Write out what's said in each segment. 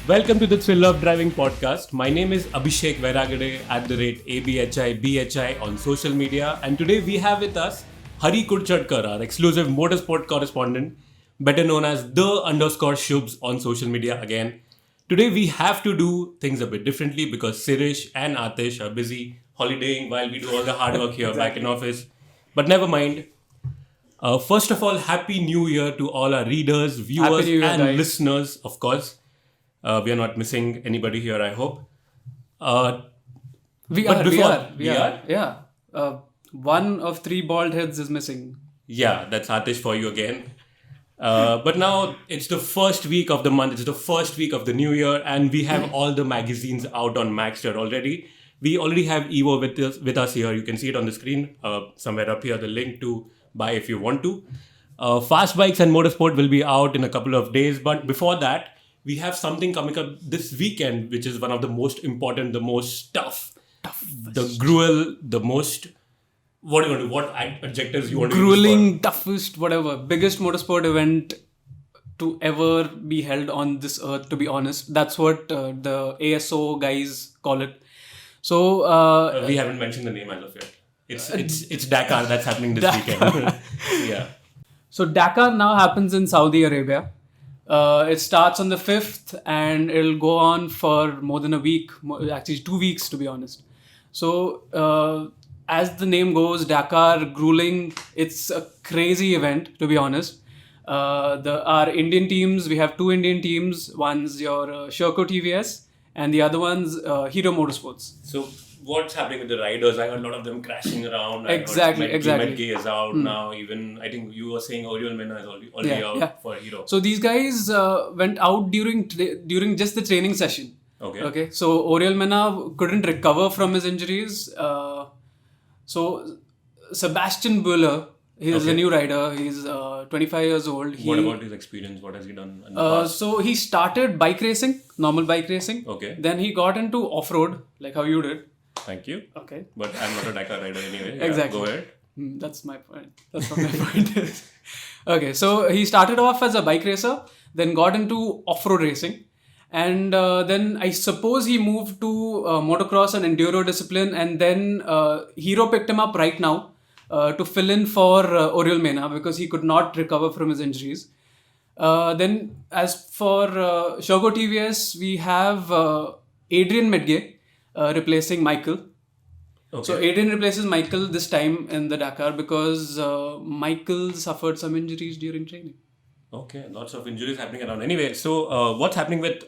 Welcome to the Thrill of Driving podcast. My name is Abhishek Vairagade @ABHIBHI on social media. And today we have with us Hari Kurchadkar, our exclusive motorsport correspondent, better known as _Shubs on social media again. Today we have to do things a bit differently because Sirish and Atish are busy holidaying while we do all the hard work here back in office. But never mind. First of all, Happy New Year to all our readers, viewers New Year, and guys. listeners, of course. We are not missing anybody here, I hope. We But are. before- We are. Yeah. One of three bald heads is missing. Yeah, that's Atish for you again. But now it's the first week of the month, it's the first week of the new year, and we have all the magazines out on Maxter already. We already have Evo with us here. You can see it on the screen, somewhere up here, the link to buy if you want to. Fast Bikes and Motorsport will be out in a couple of days, but before that, we have something coming up this weekend, which is one of the most important, the most tough, the gruel, the most... What do you want to do? What adjectives you want to use? Grueling, toughest, whatever. Biggest motorsport event to ever be held on this earth, to be honest. That's what the ASO guys call it. So... We haven't mentioned the name as of yet. It's Dakar that's happening this weekend. Yeah. So Dakar now happens in Saudi Arabia. It starts on the 5th and it'll go on for more than a week, actually 2 weeks to be honest. So as the name goes, Dakar, grueling, it's a crazy event to be honest. Our Indian teams, we have two Indian teams. One's your Sherco TVS and the other one's Hero Motorsports. So what's happening with the riders? I heard a lot of them crashing around. Exactly. Medgay is out now. Even I think you were saying Oriol Mena is already out for Hero. So these guys went out during just the training session. Okay. So Oriol Mena couldn't recover from his injuries. So Sebastian Bueller, he is a new rider. He's 25 years old. What about his experience? What has he done in the past? So he started bike racing, normal bike racing. Okay. Then he got into off-road, like how you did. Thank you. Okay. But I'm not a Dakar rider anyway. Exactly. Go ahead. That's my point. That's what my point is. Okay, so he started off as a bike racer, then got into off-road racing. And then I suppose he moved to motocross and enduro discipline. And then Hero picked him up right now to fill in for Oriol Mena because he could not recover from his injuries. Then as for Sherco TVS, we have Adrian Medgay replacing Michael. Okay. So Adrian replaces Michael this time in the Dakar because Michael suffered some injuries during training. Okay, lots of injuries happening around. Anyway, so what's happening with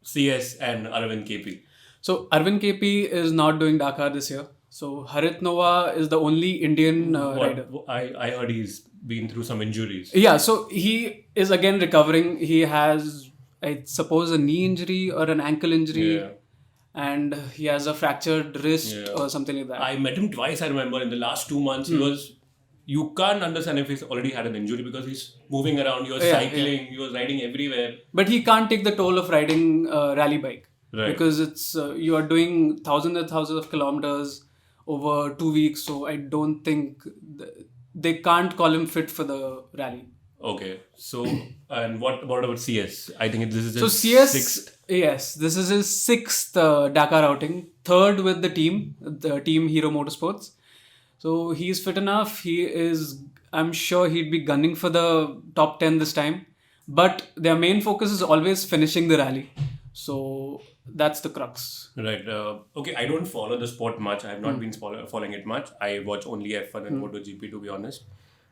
CS and Arvind KP? So Arvind KP is not doing Dakar this year. So Harit Nova is the only Indian rider. I heard he's been through some injuries. Yeah, so he is again recovering. He has, I suppose, a knee injury or an ankle injury. Yeah. And he has a fractured wrist or something like that. I met him twice, I remember. In the last 2 months, you can't understand if he's already had an injury because he's moving around, he was cycling, he was riding everywhere. But he can't take the toll of riding a rally bike. Right. Because it's you are doing thousands and thousands of kilometers over 2 weeks. So I don't think they can't call him fit for the rally. Okay. So, and what about CS? I think this is his So CS, sixth. yes, this is his sixth Dakar outing, third with the team Hero Motorsports. So he's fit enough. I'm sure he'd be gunning for the top 10 this time. But their main focus is always finishing the rally. So that's the crux. Right. Okay, I don't follow the sport much. I have not been following it much. I watch only F1 and MotoGP, to be honest.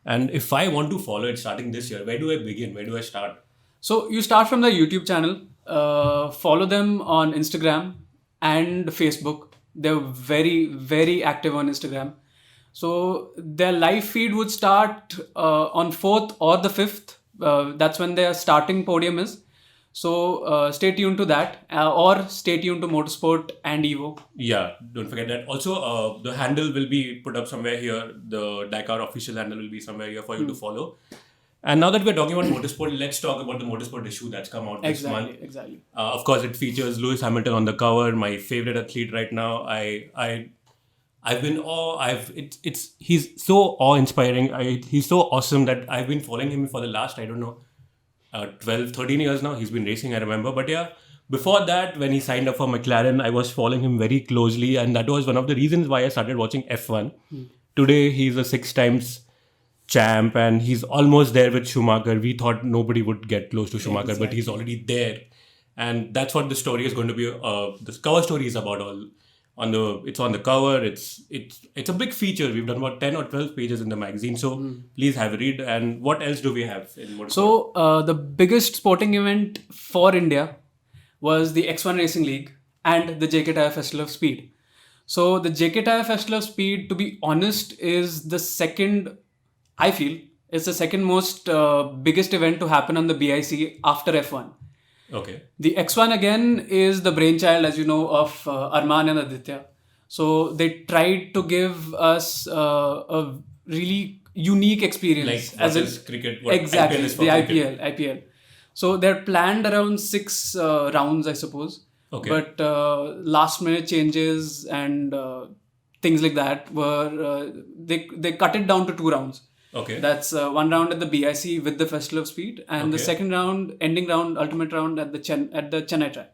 And if I want to follow it starting this year, where do I begin? Where do I start? So you start from the YouTube channel, follow them on Instagram and Facebook. They're very, very active on Instagram. So their live feed would start on 4th or the 5th. That's when their starting podium is. So stay tuned to that or stay tuned to Motorsport and Evo. Yeah, don't forget that. Also, the handle will be put up somewhere here. The Dakar official handle will be somewhere here for you to follow. And now that we're talking about motorsport, let's talk about the motorsport issue that's come out this month. Exactly. Of course, it features Lewis Hamilton on the cover, my favorite athlete right now. He's so awe-inspiring. He's so awesome that I've been following him for the last, 12, 13 years now. He's been racing, I remember. But yeah, Before that, when he signed up for McLaren, I was following him very closely, and that was one of the reasons why I started watching F1. Today, he's a 6 times champ, and he's almost there with Schumacher. We thought nobody would get close to Schumacher, but he's already there, and that's what the story is going to be. The cover story is about all. It's on the cover. It's a big feature. We've done about 10 or 12 pages in the magazine. So please have a read. And what else do we have in motorsport? So the biggest sporting event for India was the X1 Racing League and the JK Tyre Festival of Speed. So the JK Tyre Festival of Speed, to be honest, is the second. I feel it's the second most biggest event to happen on the BIC after F1. Okay. The X1 again is the brainchild, as you know, of Arman and Aditya. So they tried to give us a really unique experience. Like what is cricket? What Exactly, IPL is for the cricket. IPL. So they're planned around 6 rounds, I suppose. Okay. But last minute changes and things like that were they cut it down to 2 rounds. Okay. That's one round at the BIC with the Festival of Speed, and the second round, ending round, ultimate round at the Chennai track.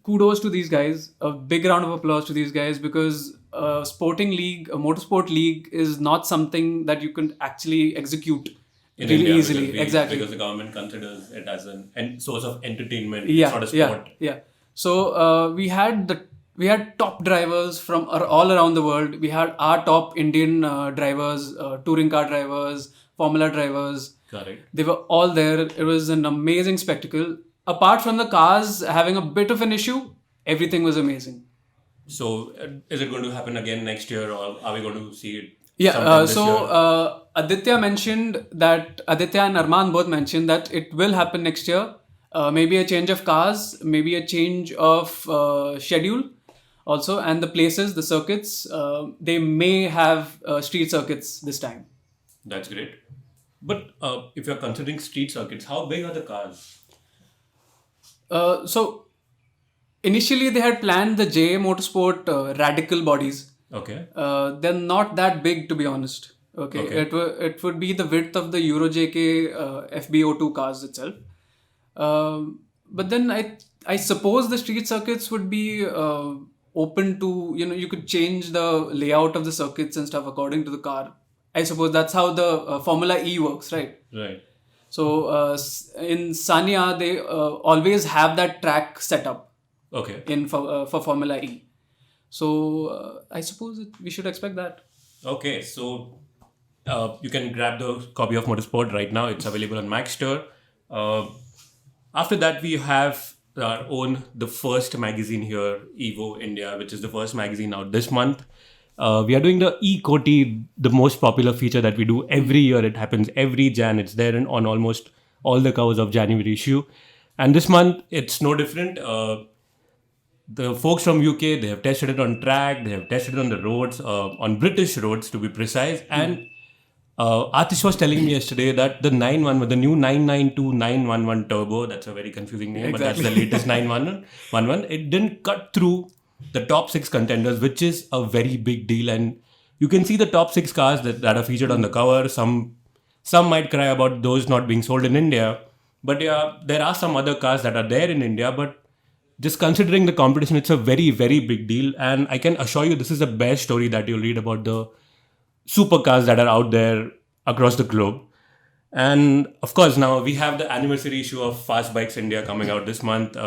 Kudos to these guys. A big round of applause to these guys, because a sporting league, a motorsport league, is not something that you can actually execute in really India, easily. Exactly. Because the government considers it as an source of entertainment. Yeah, it's not a sport. Yeah. So we had top drivers from all around the world. We had our top Indian drivers, touring car drivers, Formula drivers. Correct. They were all there. It was an amazing spectacle. Apart from the cars having a bit of an issue, everything was amazing. So is it going to happen again next year, or are we going to see it? Yeah, Aditya mentioned that, Aditya and Arman both mentioned that it will happen next year. Maybe a change of cars, maybe a change of schedule also, and the places, the circuits, they may have street circuits this time. That's great. But if you're considering street circuits, how big are the cars? So initially they had planned the JA Motorsport radical bodies. Okay. They're not that big, to be honest. Okay. It would be the width of the Euro JK FB02 cars itself. But then I suppose the street circuits would be open to, you could change the layout of the circuits and stuff according to the car. I suppose that's how the Formula E works, right? Right. So in Sanya, they always have that track set up. Okay. For Formula E. So I suppose we should expect that. Okay, so you can grab the copy of Motorsport right now. It's available on Maxter. After that, we have our own, the first magazine here, Evo India, which is the first magazine out this month. We are doing the E-Koti, the most popular feature that we do every year. It happens every Jan. It's there on almost all the covers of January issue. And this month, it's no different. The folks from UK, they have tested it on track. They have tested it on the roads, on British roads to be precise. And Atish was telling me yesterday that the 911, the new 992 911 Turbo, that's a very confusing name, but that's the latest 911, it didn't cut through the top 6 contenders, which is a very big deal. And you can see the top 6 cars that are featured on the cover. Some might cry about those not being sold in India. But yeah, there are some other cars that are there in India. But just considering the competition, it's a very, very big deal. And I can assure you, this is the best story that you'll read about the supercars that are out there across the globe. And of course, now we have the anniversary issue of Fast Bikes India coming out this month.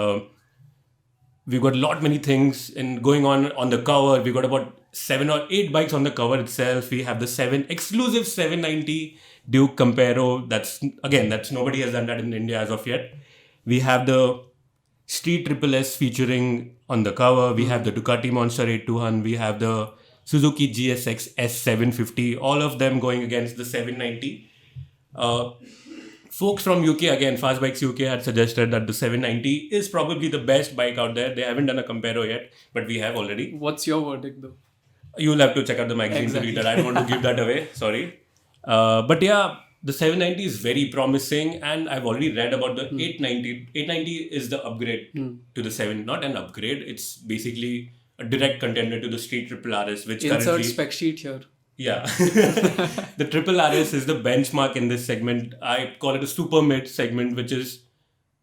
We've got many things going on the cover. We've got about 7 or 8 bikes on the cover itself. We have the exclusive 790 Duke Comparo. That's nobody has done that in India as of yet. We have the Street Triple S featuring on the cover. We have the Ducati Monster 821. We have the Suzuki GSX S750. All of them going against the 790. Folks from UK, again, Fast Bikes UK had suggested that the 790 is probably the best bike out there. They haven't done a comparo yet, but we have already. What's your verdict though? You'll have to check out the magazine to read that. I don't want to give that away. Sorry. But yeah, the 790 is very promising, and I've already read about the 890. 890 is the upgrade to the 7. Not an upgrade. It's basically a direct contender to the Street Triple RS, which Insert spec sheet here. Yeah. The Triple RS is the benchmark in this segment. I call it a super mid segment, which is,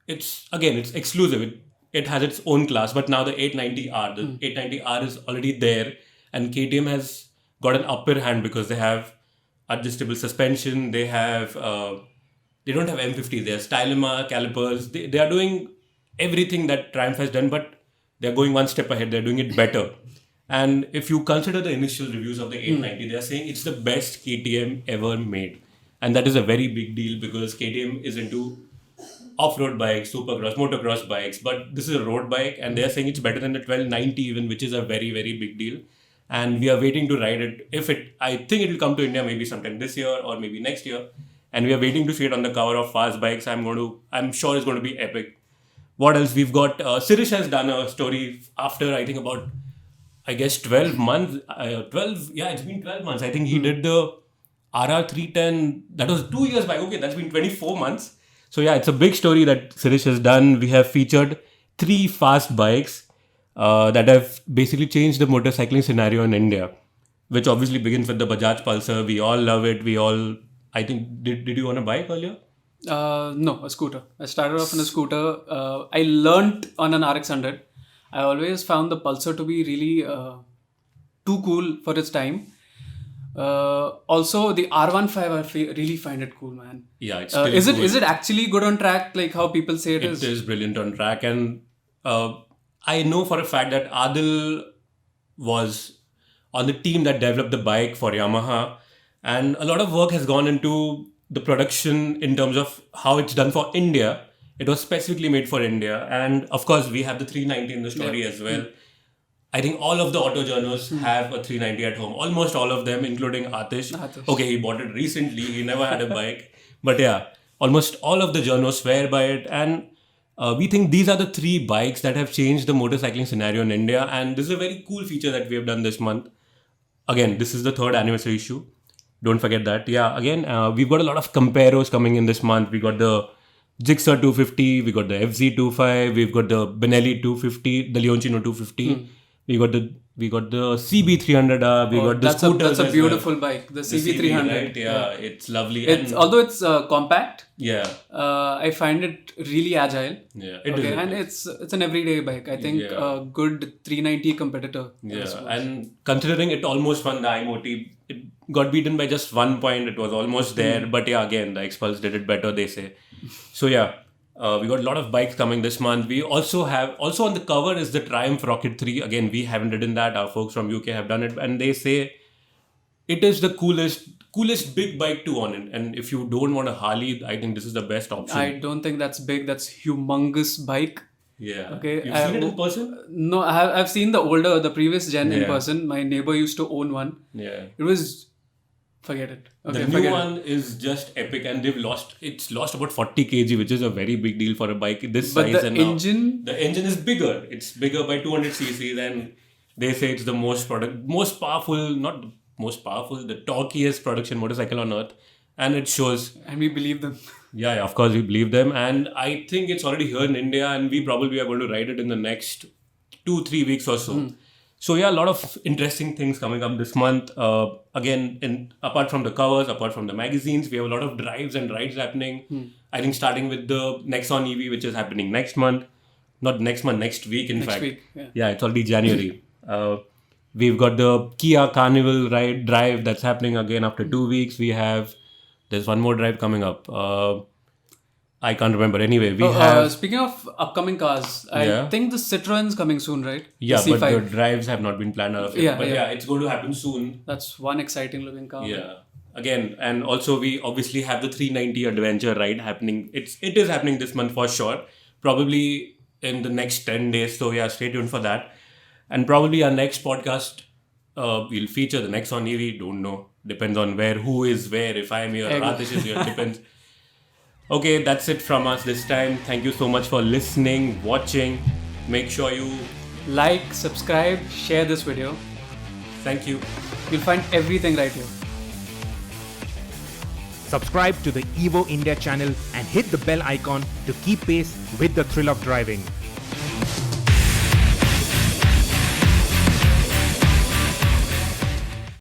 it's exclusive. it has its own class. But now the 890R, the 890R is already there, and KTM has got an upper hand because they have adjustable suspension. They have they don't have M50. They have stylema, calipers. They are doing everything that Triumph has done, but they're going one step ahead. They're doing it better. And if you consider the initial reviews of the 890, they're saying it's the best KTM ever made. And that is a very big deal because KTM is into off-road bikes, supercross, motocross bikes, but this is a road bike and they're saying it's better than the 1290 even, which is a very, very big deal. And we are waiting to ride it. I think it will come to India maybe sometime this year or maybe next year. And we are waiting to see it on the cover of Fast Bikes. I'm sure it's going to be epic. What else? We've got, Sirish has done a story after, I think about, 12 months. It's been 12 months. I think he did the RR310. That was 2 years back. Okay, that's been 24 months. So yeah, it's a big story that Sirish has done. We have featured 3 fast bikes that have basically changed the motorcycling scenario in India, which obviously begins with the Bajaj Pulsar. We all love it. I think, did you own a bike earlier? No, a scooter. I started off on a scooter. I learnt on an RX-100. I always found the Pulsar to be really too cool for its time. Also, the R15, I really find it cool, man. Yeah, it's still is cool. it actually good on track, like how people say it is? It is brilliant on track, and I know for a fact that Adil was on the team that developed the bike for Yamaha, and a lot of work has gone into the production in terms of how it's done for India. It was specifically made for India, and of course we have the 390 in the story as well. I think all of the auto journals have a 390 at home. Almost all of them, including Atish. Okay, he bought it recently. He never had a bike. But yeah, almost all of the journals swear by it. And we think these are the 3 bikes that have changed the motorcycling scenario in India. And this is a very cool feature that we have done this month. Again, this is the 3rd anniversary issue. Don't forget that. Yeah, again, we've got a lot of comparos coming in this month. We got the Gixxer 250. We got the FZ25. We've got the Benelli 250. The Leoncino 250. We got the CB300R. We got the scooters. That's a beautiful bike. The CB300. Right? Yeah, it's lovely. Although it's compact. Yeah. I find it really agile. Yeah. It's an everyday bike. I think a good 390 competitor. Yeah. And considering it almost won the IMOT, it got beaten by just 1 point. It was almost there. But yeah, again, the Expulse did it better, they say. So yeah. We got a lot of bikes coming this month. We also on the cover is the Triumph Rocket 3. Again, we haven't ridden that. Our folks from UK have done it. And they say it is the coolest big bike to own. And if you don't want a Harley, I think this is the best option. I don't think that's big. That's humongous bike. Yeah. Okay. You've seen it in person? No, I've seen the previous gen in person. My neighbor used to own one. Yeah. It was... Forget it. Okay, the new one is just epic, and it's lost about 40 kg, which is a very big deal for a bike this size. But the engine is bigger. It's bigger by 200 cc. Then they say it's the the torquiest production motorcycle on earth, and it shows. And we believe them. Yeah, of course we believe them, and I think it's already here in India, and we probably are going to ride it in the next 2-3 weeks or so. So yeah, a lot of interesting things coming up this month. Again, apart from the covers, apart from the magazines, we have a lot of drives and rides happening. I think starting with the Nexon EV, which is happening next month. Not next month, next week in fact. Yeah, it's already January. We've got the Kia Carnival drive that's happening again after 2 weeks. There's one more drive coming up. I can't remember. Anyway, speaking of upcoming cars, I think the Citroen's coming soon, right? Yeah, but the drives have not been planned out of it. But it's going to happen soon. That's one exciting looking car. Yeah. Again, and also we obviously have the 390 adventure ride happening. It is happening this month for sure. Probably in the next 10 days. So yeah, stay tuned for that. And probably our next podcast, we'll feature the Nexon EV. Don't know. Depends on who is where. If I am here, Ratish is here. Depends. Okay, that's it from us this time. Thank you so much for listening, watching. Make sure you like, subscribe, share this video. Thank you. You'll find everything right here. Subscribe to the Evo India channel and hit the bell icon to keep pace with the thrill of driving.